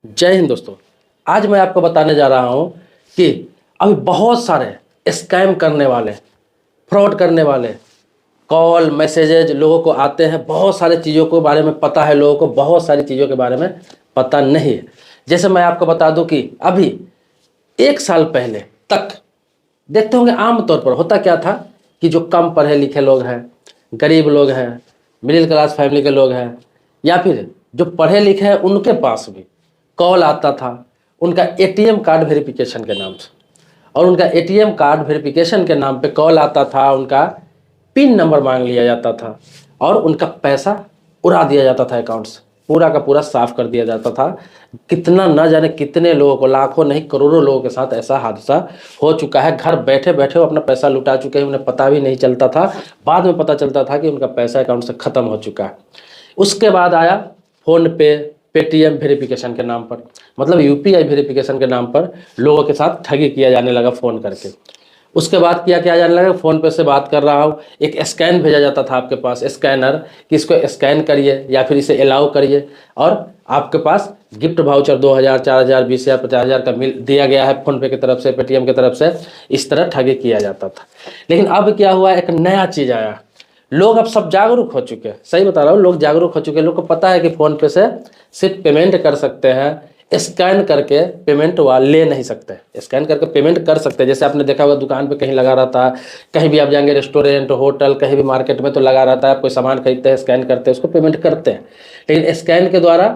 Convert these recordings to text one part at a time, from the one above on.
जय हिंद दोस्तों। आज मैं आपको बताने जा रहा हूं कि अभी बहुत सारे स्कैम करने वाले, फ्रॉड करने वाले कॉल मैसेजेज लोगों को आते हैं। बहुत सारी चीज़ों के बारे में पता है लोगों को, बहुत सारी चीज़ों के बारे में पता नहीं है। जैसे मैं आपको बता दूं कि अभी 1 साल पहले तक देखते होंगे आमतौर पर होता क्या था कि जो कम पढ़े लिखे लोग हैं, गरीब लोग हैं, मिडिल क्लास फैमिली के लोग हैं, या फिर जो पढ़े लिखे हैं उनके पास भी कॉल आता था उनका एटीएम कार्ड वेरिफिकेशन के नाम से। और उनका एटीएम कार्ड वेरिफिकेशन के नाम पे कॉल आता था, उनका पिन नंबर मांग लिया जाता था और उनका पैसा उड़ा दिया जाता था, अकाउंट से पूरा का पूरा साफ कर दिया जाता था। कितना न जाने कितने लोगों को, लाखों नहीं करोड़ों लोगों के साथ ऐसा हादसा हो चुका है। घर बैठे बैठे वो अपना पैसा लुटा चुके हैं, उन्हें पता भी नहीं चलता था। बाद में पता चलता था कि उनका पैसा अकाउंट से ख़त्म हो चुका है। उसके बाद आया फ़ोन पे, पेटीएम वेरिफिकेशन के नाम पर, मतलब यूपीआई वेरिफिकेशन के नाम पर लोगों के साथ ठगी किया जाने लगा फ़ोन करके। उसके बाद किया जाने लगा, फ़ोन पे से बात कर रहा हूँ, एक स्कैन भेजा जाता था आपके पास, स्कैनर, कि इसको स्कैन करिए या फिर इसे अलाउ करिए और आपके पास गिफ्ट वाउचर 2000, 4000, 20000, 50000 का दिया गया है फ़ोन पे की तरफ से, पेटीएम की तरफ से। इस तरह ठगी किया जाता था। लेकिन अब क्या हुआ, एक नया चीज़ आया। लोग अब सब जागरूक हो चुके हैं, सही बता रहा हूँ, लोग जागरूक हो चुके हैं। लोग को पता है कि फ़ोन पे से सिर्फ पेमेंट कर सकते हैं, स्कैन करके पेमेंट ले नहीं सकते। स्कैन करके पेमेंट कर सकते हैं, जैसे आपने देखा होगा दुकान पे कहीं लगा रहता है, कहीं भी आप जाएंगे, रेस्टोरेंट, होटल, कहीं भी मार्केट में तो लगा रहता है। आप कोई सामान खरीदते हैं, स्कैन करते हैं, उसको पेमेंट करते हैं। लेकिन स्कैन के द्वारा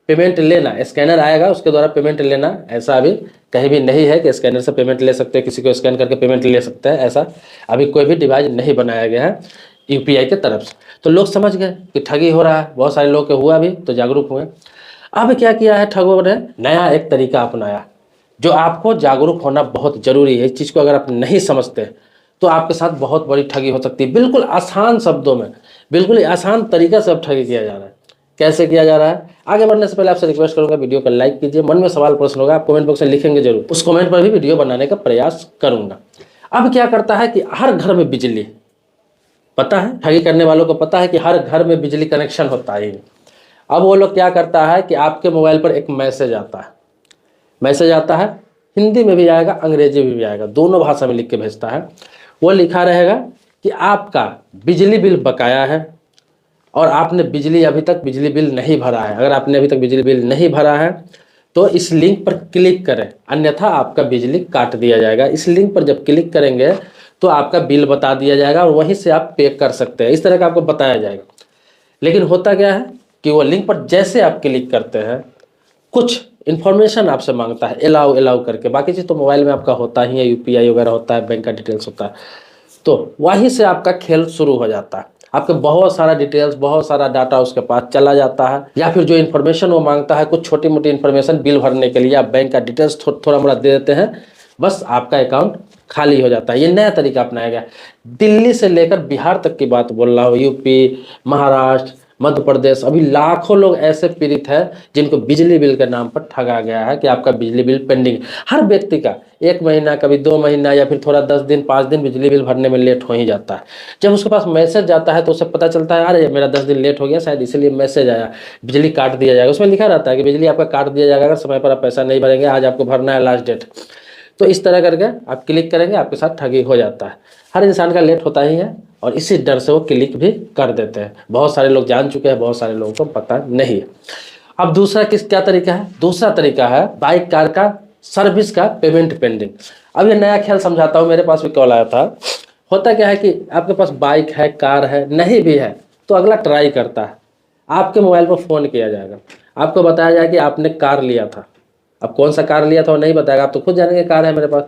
पेमेंट लेना, स्कैनर आएगा उसके द्वारा पेमेंट लेना, ऐसा अभी कहीं भी नहीं है कि स्कैनर से पेमेंट ले सकते हैं, किसी को स्कैन करके पेमेंट ले सकते हैं। ऐसा अभी कोई भी डिवाइस नहीं बनाया गया है यूपीआई के तरफ से। तो लोग समझ गए कि ठगी हो रहा है, बहुत सारे लोग के हुआ भी तो जागरूक हुए। अब क्या किया है ठगों ने, नया एक तरीका अपनाया जो आपको जागरूक होना बहुत जरूरी है। इस चीज़ को अगर आप नहीं समझते तो आपके साथ बहुत बड़ी ठगी हो सकती है। बिल्कुल आसान शब्दों में, बिल्कुल ही आसान तरीके से अब ठगी किया जा रहा है। कैसे किया जा रहा है, आगे बढ़ने से पहले आपसे रिक्वेस्ट करूंगा, वीडियो को लाइक कीजिए। मन में सवाल प्रश्न होगा आप कमेंट बॉक्स में लिखेंगे जरूर, उस कमेंट पर भी वीडियो बनाने का प्रयास करूंगा। अब क्या करता है कि हर घर में बिजली, पता है ठगी करने वालों को पता है कि हर घर में बिजली कनेक्शन होता है। अब वो लोग क्या करता है कि आपके मोबाइल पर एक मैसेज आता है, मैसेज आता है, हिंदी में भी आएगा, अंग्रेजी में भी आएगा, दोनों भाषा में लिख के भेजता है। वो लिखा रहेगा कि आपका बिजली बिल बकाया है और आपने अभी तक बिजली बिल नहीं भरा है। अगर आपने अभी तक बिजली बिल नहीं भरा है तो इस लिंक पर क्लिक करें, अन्यथा आपका बिजली काट दिया जाएगा। इस लिंक पर जब क्लिक करेंगे तो आपका बिल बता दिया जाएगा और वहीं से आप पे कर सकते हैं। इस तरह का आपको बताया जाएगा। लेकिन होता क्या है कि वो लिंक पर जैसे आप क्लिक करते हैं कुछ इन्फॉर्मेशन आपसे मांगता है, अलाउ अलाउ करके। बाकी चीज़ तो मोबाइल में आपका होता ही है, यूपीआई वगैरह होता है, बैंक का डिटेल्स होता है। तो वहीं से आपका खेल शुरू हो जाता है। आपके बहुत सारा डिटेल्स, बहुत सारा डाटा उसके पास चला जाता है। या फिर जो इन्फॉर्मेशन वो मांगता है, कुछ छोटी मोटी इन्फॉर्मेशन बिल भरने के लिए आप बैंक का डिटेल्स थोड़ा मोड़ा दे देते हैं, बस आपका अकाउंट खाली हो जाता है। ये नया तरीका अपनाया गया। दिल्ली से लेकर बिहार तक की बात बोल रहा हूँ, यूपी, महाराष्ट्र, मध्य प्रदेश, अभी लाखों लोग ऐसे पीड़ित हैं जिनको बिजली बिल के नाम पर ठगा गया है कि आपका बिजली बिल पेंडिंग। हर व्यक्ति का 1 महीना, कभी 2 महीना, या फिर थोड़ा 10 दिन, 5 दिन बिजली बिल भरने में लेट हो ही जाता है। जब उसके पास मैसेज जाता है तो उसे पता चलता है, अरे मेरा 10 दिन लेट हो गया, शायद इसलिए मैसेज आया, बिजली काट दिया जाएगा। उसमें लिखा रहता है कि बिजली आपका काट दिया जाएगा, अगर समय पर आप पैसा नहीं भरेंगे, आज आपको भरना है, लास्ट डेट। तो इस तरह करके आप क्लिक करेंगे, आपके साथ ठगी हो जाता है। हर इंसान का लेट होता ही है और इसी डर से वो क्लिक भी कर देते हैं। बहुत सारे लोग जान चुके हैं, बहुत सारे लोगों को पता नहीं है। अब दूसरा क्या तरीका है, दूसरा तरीका है बाइक कार का सर्विस का पेमेंट पेंडिंग। अब ये नया ख्याल समझाता हूँ, मेरे पास भी कॉल आया था। होता क्या है कि आपके पास बाइक है, कार है, नहीं भी है तो अगला ट्राई करता है। आपके मोबाइल पर फ़ोन किया जाएगा, आपको बताया जाएगा कि आपने कार लिया था। अब कौन सा कार लिया था वो नहीं बताएगा, आप तो खुद जानेंगे कार है मेरे पास।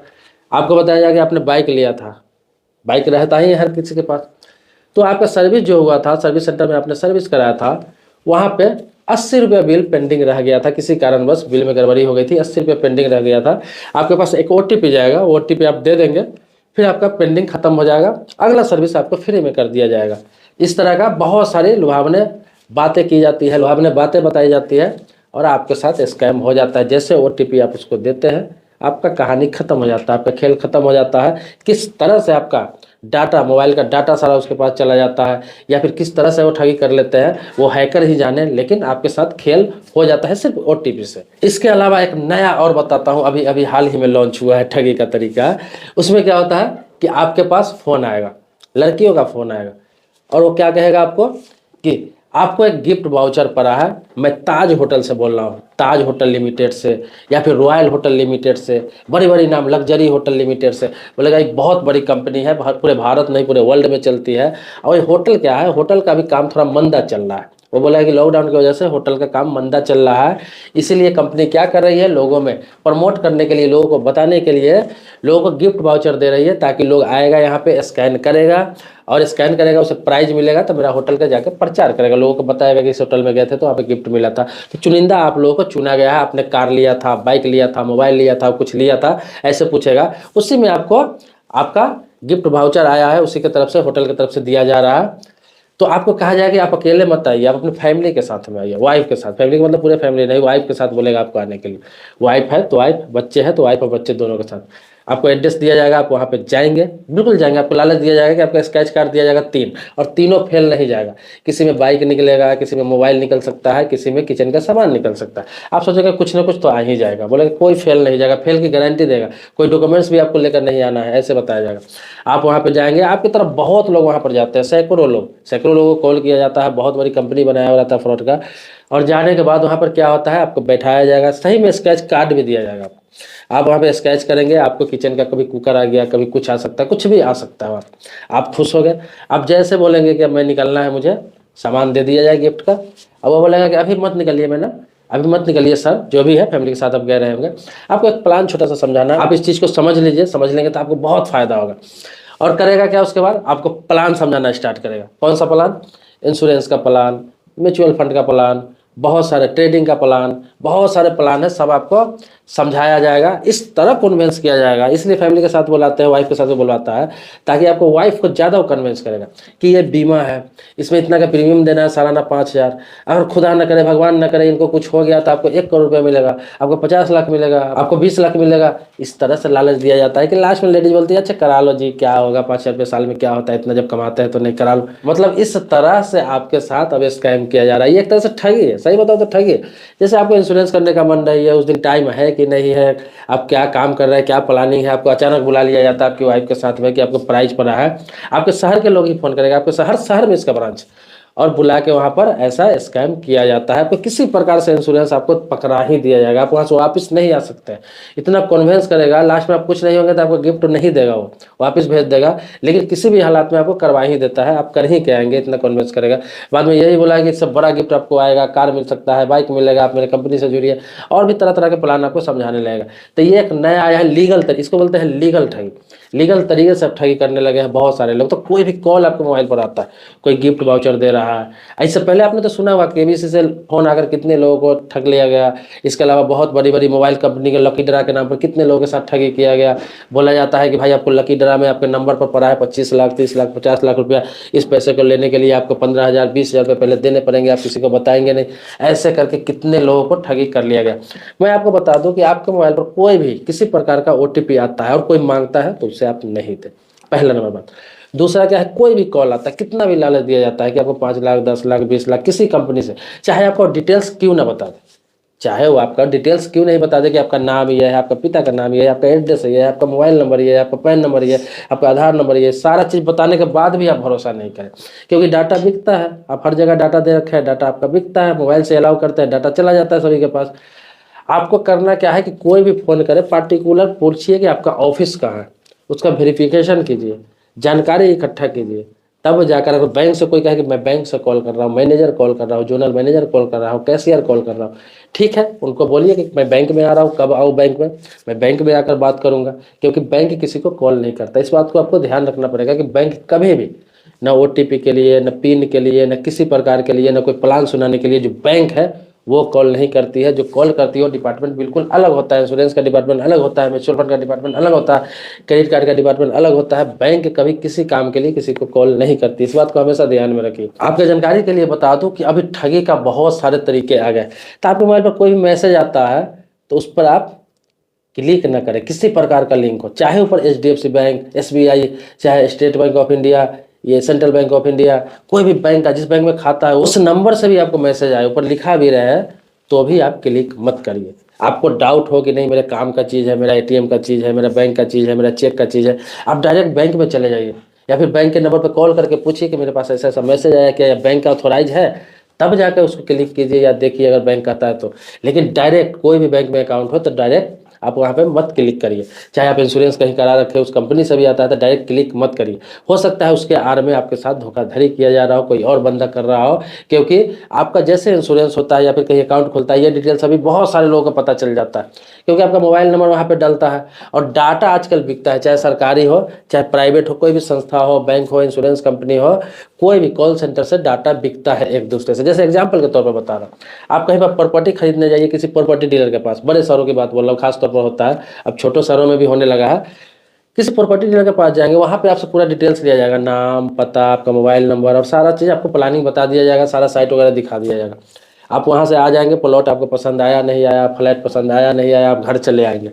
आपको बताया जाएगा कि आपने बाइक लिया था, बाइक रहता ही है हर किसी के पास। तो आपका सर्विस जो हुआ था, सर्विस सेंटर में आपने सर्विस कराया था, वहाँ पे 80 रुपये बिल पेंडिंग रह गया था। किसी कारणवश बिल में गड़बड़ी हो गई थी, 80 रुपये पेंडिंग रह गया था। आपके पास एक OTP जाएगा, वो OTP आप दे देंगे, फिर आपका पेंडिंग खत्म हो जाएगा, अगला सर्विस आपको फ्री में कर दिया जाएगा। इस तरह का बहुत सारी लुभावने बातें की जाती है, लुभावने बातें बताई जाती है और आपके साथ स्कैम हो जाता है। जैसे OTP आप उसको देते हैं, आपका कहानी खत्म हो जाता है, आपका खेल खत्म हो जाता है। किस तरह से आपका डाटा, मोबाइल का डाटा सारा उसके पास चला जाता है, या फिर किस तरह से वो ठगी कर लेते हैं वो हैकर ही जाने, लेकिन आपके साथ खेल हो जाता है सिर्फ ओटीपी से। इसके अलावा एक नया और बताता हूँ, अभी अभी हाल ही में लॉन्च हुआ है ठगी का तरीका। उसमें क्या होता है कि आपके पास फ़ोन आएगा, लड़कियों का फ़ोन आएगा, और वो क्या कहेगा आपको कि आपको एक गिफ्ट वाउचर पड़ा है, मैं ताज होटल से बोल रहा हूँ, ताज होटल लिमिटेड से, या फिर रॉयल होटल लिमिटेड से, बड़ी बड़ी नाम, लग्जरी होटल लिमिटेड से। बोलेगा एक बहुत बड़ी कंपनी है, पूरे भारत नहीं पूरे वर्ल्ड में चलती है। और ये होटल क्या है, होटल का भी काम थोड़ा मंदा चल रहा है। वो बोला है कि लॉकडाउन की वजह से होटल का काम मंदा चल रहा है, इसीलिए कंपनी क्या कर रही है, लोगों में प्रमोट करने के लिए, लोगों को बताने के लिए लोगों को गिफ्ट वाउचर दे रही है, ताकि लोग आएगा यहाँ पे, स्कैन करेगा, और स्कैन करेगा, उसे प्राइज मिलेगा, तो मेरा होटल का जाकर प्रचार करेगा, लोगों को बताएगा कि इस होटल में गए थे तो वहाँ पे गिफ्ट मिला था। तो चुनिंदा आप लोगों को चुना गया है, आपने कार लिया था, बाइक लिया था, मोबाइल लिया था, कुछ लिया था, ऐसे पूछेगा, उसी में आपको आपका गिफ्ट वाउचर आया है, उसी की तरफ से, होटल की तरफ से दिया जा रहा है। तो आपको कहा जाएगा कि आप अकेले मत आइए, आप अपनी फैमिली के साथ में आइए, वाइफ के साथ, फैमिली का मतलब पूरे फैमिली नहीं, वाइफ के साथ बोलेगा आपको आने के लिए। वाइफ है तो वाइफ, बच्चे हैं तो वाइफ और बच्चे दोनों के साथ आपको एड्रेस दिया जाएगा, आप वहाँ पे जाएंगे, बिल्कुल जाएंगे, आपको लालच दिया जाएगा कि आपका स्क्रैच कार्ड दिया जाएगा 3, और तीनों फेल नहीं जाएगा। किसी में बाइक निकलेगा, किसी में मोबाइल निकल सकता है, किसी में किचन का सामान निकल सकता है। आप सोचेगा कुछ ना कुछ तो आ ही जाएगा, बोलेगा कोई फेल नहीं जाएगा, फेल की गारंटी देगा, कोई डॉक्यूमेंट्स भी आपको लेकर नहीं आना है, ऐसे बताया जाएगा। आप वहाँ पे जाएंगे, आपकी तरफ बहुत लोग वहाँ पर जाते हैं, सैकड़ों लोगों को कॉल किया जाता है, बहुत बड़ी कंपनी बनाया हुआ रहता है फ्रॉड का। और जाने के बाद वहाँ पर क्या होता है, आपको बैठाया जाएगा, सही में स्क्रैच कार्ड भी दिया जाएगा आपको। आप वहाँ पे स्क्रैच करेंगे, आपको किचन का कभी कुकर आ गया, कभी कुछ आ सकता है, कुछ भी आ सकता है। आप खुश हो गए, आप जैसे बोलेंगे कि अब मैं निकलना है, मुझे सामान दे दिया जाए गिफ्ट का। अब वो बोलेगा कि अभी मत निकलिए मैडम, अभी मत निकलिए सर, जो भी है फैमिली के साथ आप गए रहे होंगे। आपको एक प्लान छोटा सा समझाना है, आप इस चीज़ को समझ लीजिए, समझ लेंगे तो आपको बहुत फायदा होगा। और करेगा क्या, उसके बाद आपको प्लान समझाना स्टार्ट करेगा। कौन सा प्लान, इंश्योरेंस का प्लान, म्यूचुअल फंड का प्लान, बहुत सारे ट्रेडिंग का प्लान, बहुत सारे प्लान है, सब आपको समझाया जाएगा, इस तरह कन्विंस किया जाएगा। इसलिए फैमिली के साथ बुलाते हैं, वाइफ के साथ भी बुलवाता है, ताकि आपको वाइफ को ज़्यादा कन्विंस करेगा कि ये बीमा है, इसमें इतना का प्रीमियम देना है सालाना 5,000, अगर खुदा न करे, भगवान न करे, इनको कुछ हो गया तो आपको 1 करोड़ रुपये मिलेगा, आपको 50 लाख मिलेगा, आपको 20 लाख मिलेगा। इस तरह से लालच दिया जाता है कि लास्ट में लेडीज बोलती है अच्छा करा लो जी, क्या होगा, 5,000 रुपये साल में क्या होता है, इतना जब कमाते हैं तो नहीं, करा लो। मतलब इस तरह से आपके साथ अब स्कैम किया जा रहा है। ये एक तरह से ठगी है, सही बताओ तो ठगी है। जैसे आपको इंश्योरेंस करने का मन रही है, उस दिन टाइम है कि नहीं है, आप क्या काम कर रहे हैं, क्या प्लानिंग है, आपको अचानक बुला लिया जाता है आपकी वाइफ के साथ में कि आपको प्राइज पड़ा है, आपके शहर के लोग ही फोन करेंगे, आपके शहर में इसका ब्रांच, और बुला के वहाँ पर ऐसा स्कैम किया जाता है। आपको किसी प्रकार से इंश्योरेंस आपको पकड़ा ही दिया जाएगा, आप वहाँ से वापस नहीं आ सकते हैं। इतना कन्विंस करेगा, लास्ट में आप कुछ नहीं होंगे तो आपको गिफ्ट नहीं देगा, वो वापस भेज देगा, लेकिन किसी भी हालात में आपको करवा ही देता है। आप कर ही के आएंगे, इतना कन्विंस करेगा। बाद में यही बोला कि इससे बड़ा गिफ्ट आपको आएगा, कार मिल सकता है, बाइक मिलेगा, आप मेरे कंपनी से जुड़िए, और भी तरह तरह के प्लान आपको समझाने लगेगा। तो ये एक नया आया है लीगल तरीका, इसको बोलते हैं लीगल ठगी। लीगल तरीके से अब ठगी करने लगे हैं बहुत सारे लोग। तो कोई भी कॉल आपके मोबाइल पर आता है, कोई गिफ्ट वाउचर दे रहा है, इससे पहले आपने तो सुना होगा केबीसी से फोन आकर कितने लोगों को ठग लिया गया। इसके अलावा बहुत बड़ी बड़ी मोबाइल कंपनी के लकी ड्रा के नाम पर कितने लोगों के साथ ठगी किया गया। बोला जाता है कि भाई आपको लकी ड्रा में आपके नंबर पर पड़ा है 25 लाख, 30 लाख, 50 लाख रुपया, इस पैसे को लेने के लिए आपको 15,000, 20,000 रुपये पहले देने पड़ेंगे, आप किसी को बताएंगे नहीं। ऐसे करके कितने लोगों को ठगी कर लिया गया। मैं आपको बता दूं कि आपके मोबाइल पर कोई भी किसी प्रकार का OTP आता है और कोई मांगता है तो उसे आप नहीं दें, पहला नंबर बात। दूसरा क्या है, कोई भी कॉल आता है, कितना भी लालच दिया जाता है कि आपको 5 लाख, 10 लाख, 20 लाख किसी कंपनी से, चाहे आपको डिटेल्स क्यों ना बता दे, चाहे वो आपका डिटेल्स क्यों नहीं बता दे कि आपका नाम ये है, आपका पिता का नाम ये है, आपका एड्रेस ये है, आपका मोबाइल नंबर ये है, आपका पैन नंबर ये है, आपका आधार नंबर ये है, सारा चीज़ बताने के बाद भी आप भरोसा नहीं करें, क्योंकि डाटा बिकता है। आप हर जगह डाटा दे रखे हैं, डाटा आपका बिकता है, मोबाइल से अलाउ करते हैं, डाटा चला जाता है सभी के पास। आपको करना क्या है कि कोई भी फ़ोन करे, पार्टिकुलर पूछिए कि आपका ऑफिस कहाँ है, उसका वेरिफिकेशन कीजिए, जानकारी इकट्ठा कीजिए, तब जाकर अगर बैंक से कोई कहे कि मैं बैंक से कॉल कर रहा हूँ, मैनेजर कॉल कर रहा हूँ, जोनल मैनेजर कॉल कर रहा हूँ, कैशियर कॉल कर रहा हूँ, ठीक है, उनको बोलिए कि मैं बैंक में आ रहा हूँ, कब आऊँ बैंक में, मैं बैंक में आकर बात करूँगा। क्योंकि बैंक किसी को कॉल नहीं करता, इस बात को आपको ध्यान रखना पड़ेगा कि बैंक कभी भी ना OTP के लिए, न पिन के लिए, न किसी प्रकार के लिए, न कोई प्लान सुनाने के लिए जो बैंक है वो कॉल नहीं करती है। जो कॉल करती है वो डिपार्टमेंट बिल्कुल अलग होता है, इंश्योरेंस का डिपार्टमेंट अलग होता है, म्यूचुअल फंड का डिपार्टमेंट अलग होता है, क्रेडिट कार्ड का डिपार्टमेंट अलग होता है। बैंक कभी किसी काम के लिए किसी को कॉल नहीं करती, इस बात को हमेशा ध्यान में रखिए। आपके जानकारी के लिए बता दूं कि अभी ठगी का बहुत सारे तरीके आ गए। तो आपके मोबाइल पर कोई भी मैसेज आता है तो उस पर आप क्लिक ना करें किसी प्रकार का लिंक हो, चाहे ऊपर HDFC बैंक, SBI, चाहे स्टेट बैंक ऑफ इंडिया, ये सेंट्रल बैंक ऑफ इंडिया, कोई भी बैंक का जिस बैंक में खाता है उस नंबर से भी आपको मैसेज आए, ऊपर लिखा भी रहे, तो भी आप क्लिक मत करिए। आपको डाउट हो कि नहीं मेरे काम का चीज़ है, मेरा ATM का चीज़ है, मेरा बैंक का चीज़ है, मेरा चेक का चीज़ है, आप डायरेक्ट बैंक में चले जाइए या फिर बैंक के नंबर पर कॉल करके पूछिए कि मेरे पास ऐसा ऐसा मैसेज आया क्या, बैंक का ऑथोराइज है, तब जाकर उसको क्लिक कीजिए या देखिए अगर बैंक आता है तो। लेकिन डायरेक्ट कोई भी बैंक में अकाउंट हो तो डायरेक्ट आप वहाँ पे मत क्लिक करिए। चाहे आप इंश्योरेंस कहीं करा रखे उस कंपनी से भी आता है तो डायरेक्ट क्लिक मत करिए। हो सकता है उसके आड़ में आपके साथ धोखाधड़ी किया जा रहा हो, कोई और बंदा कर रहा हो, क्योंकि आपका जैसे इंश्योरेंस होता है या फिर कहीं अकाउंट खुलता है, ये डिटेल्स अभी बहुत सारे लोगों को पता चल जाता है, क्योंकि आपका मोबाइल नंबर वहाँ पे डलता है और डाटा आजकल बिकता है, चाहे सरकारी हो चाहे प्राइवेट हो, कोई भी संस्था हो, बैंक हो, इंश्योरेंस कंपनी हो, कोई भी कॉल सेंटर से डाटा बिकता है एक दूसरे से। जैसे एग्जाम्पल के तौर पर बता रहा हूँ, आप कहीं पर प्रॉपर्टी खरीदने जाइए किसी प्रॉपर्टी डीलर के पास, बड़े शहरों की बात बोल रहा हूँ, खासतौर पर होता है, अब छोटे शहरों में भी होने लगा है। किसी प्रॉपर्टी डीलर के पास जाएंगे, वहाँ पे आपसे पूरा डिटेल्स लिया जाएगा, नाम, पता, आपका मोबाइल नंबर और सारा चीज़ आपको प्लानिंग बता दिया जाएगा, सारा साइट वगैरह दिखा दिया जाएगा। आप वहाँ से आ जाएंगे, प्लॉट आपको पसंद आया नहीं आया, फ्लैट पसंद आया नहीं आया, आप घर चले आएंगे।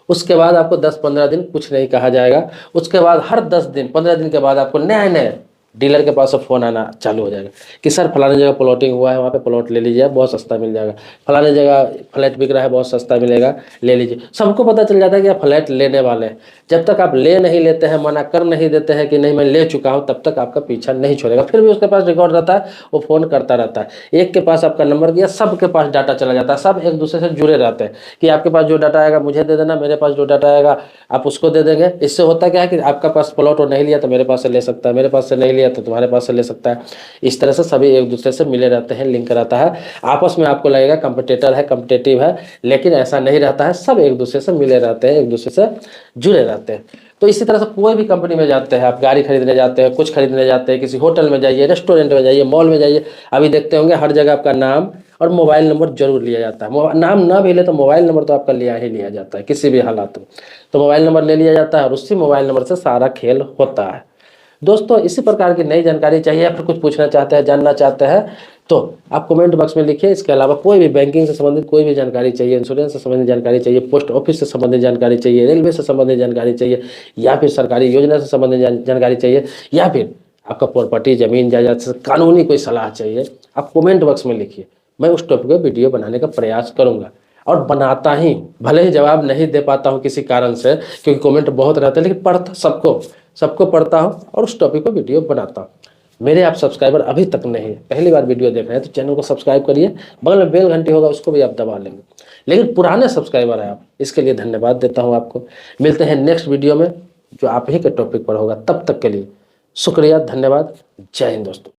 उसके बाद आपको 10-15 दिन कुछ नहीं कहा जाएगा। उसके बाद हर 10 दिन 15 दिन के बाद आपको नए नए डीलर के पास से फ़ोन आना चालू हो जाएगा कि सर फलाने जगह प्लॉटिंग हुआ है, वहाँ पे प्लॉट ले लीजिए, बहुत सस्ता मिल जाएगा, फलाने जगह फ्लैट बिक रहा है, बहुत सस्ता मिलेगा, ले लीजिए। सबको पता चल जाता है कि आप फ्लैट लेने वाले हैं। जब तक आप ले नहीं लेते हैं, मना कर नहीं देते हैं कि नहीं मैं ले चुका हूँ, तब तक आपका पीछा नहीं छोड़ेगा। फिर भी उसके पास रिकॉर्ड रहता है, वो फ़ोन करता रहता है। एक के पास आपका नंबर गया, सबके पास डाटा चला जाता है, सब एक दूसरे से जुड़े रहते हैं कि आपके पास जो डाटा आएगा मुझे दे देना, मेरे पास जो डाटा आएगा आप उसको दे देंगे। इससे होता क्या है कि आपका पास प्लॉट और नहीं लिया तो मेरे पास से ले सकता है, मेरे पास से नहीं लिया तो तुम्हारे पास से ले सकता है। इस तरह से सभी एक दूसरे से मिले रहते हैं, लिंक रहता है। आपस में आपको लगेगा कंपटीटर है, कॉम्पिटिटिव है, लेकिन ऐसा नहीं रहता है। सब एक दूसरे से मिले रहते हैं, एक दूसरे से जुड़े रहते हैं। तो इसी तरह से कोई भी कंपनी में जाते हैं, आप गाड़ी खरीदने जाते हैं, कुछ खरीदने जाते हैं, किसी होटल में जाइए, रेस्टोरेंट में जाइए, मॉल में जाइए, अभी देखते होंगे हर जगह आपका नाम और मोबाइल नंबर जरूर लिया जाता है। नाम ना भी ले तो मोबाइल नंबर तो आपका लिया ही लिया जाता है किसी भी हालात में। तो मोबाइल नंबर ले लिया जाता है और उसी मोबाइल नंबर से सारा खेल होता है। दोस्तों इसी प्रकार की नई जानकारी चाहिए या फिर कुछ पूछना चाहते हैं, जानना चाहते हैं, तो आप कमेंट बॉक्स में लिखिए। इसके अलावा कोई भी बैंकिंग से संबंधित कोई भी जानकारी चाहिए, इंश्योरेंस से संबंधित जानकारी चाहिए, पोस्ट ऑफिस से संबंधित जानकारी चाहिए, रेलवे से संबंधित जानकारी चाहिए, या फिर सरकारी योजना से संबंधित जानकारी चाहिए, या फिर आपका प्रॉपर्टी जमीन जायदाद से कानूनी कोई सलाह चाहिए, आप कमेंट बॉक्स में लिखिए। मैं उस टॉपिक पर वीडियो बनाने का प्रयास करूँगा और बनाता ही, भले ही जवाब नहीं दे पाता हूँ किसी कारण से, क्योंकि कमेंट बहुत रहते हैं, लेकिन पढ़ता सबको पढ़ता हूँ और उस टॉपिक पर वीडियो बनाता हूँ। मेरे आप सब्सक्राइबर अभी तक नहीं है, पहली बार वीडियो देख रहे हैं तो चैनल को सब्सक्राइब करिए, बगल में बेल घंटी होगा उसको भी आप दबा लेंगे। लेकिन पुराने सब्सक्राइबर हैं आप, इसके लिए धन्यवाद देता हूँ आपको। मिलते हैं नेक्स्ट वीडियो में जो आप ही के टॉपिक पर होगा। तब तक के लिए शुक्रिया, धन्यवाद, जय हिंद दोस्तों।